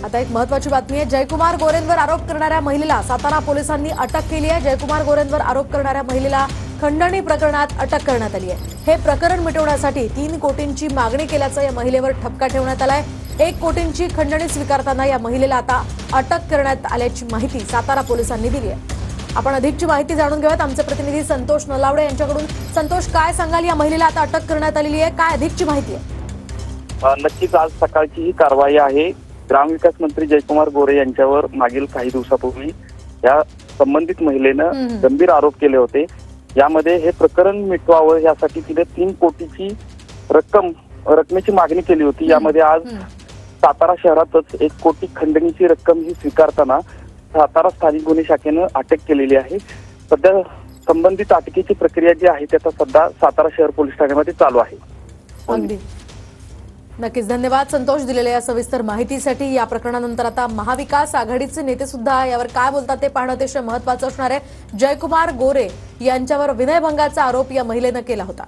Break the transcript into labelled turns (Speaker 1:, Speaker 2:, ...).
Speaker 1: आता एक महत्त्वाची बातमी आहे। जयकुमार गोरेंवर आरोप करणाऱ्या महिलेला सातारा पोलिसांनी अटक केली आहे। जयकुमार गोरेंवर आरोप करणाऱ्या महिलेला खंडणी प्रकरणात अटक करण्यात आली आहे। हे प्रकरण मिटवण्यासाठी 3 कोटींची मागणी केल्याचं या महिलेवर ठपका ठेवण्यात आलाय। 1 कोटींची खंडणी स्वीकारताना या महिलेला आता अटक करण्यात आल्याची माहिती सातारा पोलिसांनी दिली आहे। आपण अधिकची माहिती जाणून घेऊयात आमचे प्रतिनिधी संतोष नलावडे यांच्याकडून। संतोष, काय सांगाल, या महिलेला आता अटक करण्यात आलेली आहे, काय अधिकची माहिती आहे?
Speaker 2: नक्कीच आज सकाळची ही कारवाई आहे। ग्रामविकास मंत्री जयकुमार गोरे यांच्यावर मागील काही दिवसापूर्वी या संबंधित महिलेनं गंभीर आरोप केले होते। यामध्ये हे प्रकरण मिटवावं यासाठी तिने 3 कोटीची रकमेची मागणी केली होती। यामध्ये आज सातारा शहरातच 1 कोटी खंडणीची रक्कम ही स्वीकारताना सातारा स्थानिक गुन्हे शाखेनं अटक केलेली आहे। सध्या संबंधित अटकेची प्रक्रिया जी आहे त्याचा सध्या सातारा शहर पोलीस ठाण्यामध्ये चालू आहे।
Speaker 1: अगदी नक्कीच धन्यवाद संतोष दिलेल्या या सविस्तर माहितीसाठी। या प्रकरणानंतर आता महाविकास आघाडीचे नेते सुद्धा यावर काय बोलतात ते पाहणं अतिशय महत्त्वाचं असणार आहे। जयकुमार गोरे यांच्यावर विनयभंगाचा आरोप या महिलेनं केला होता।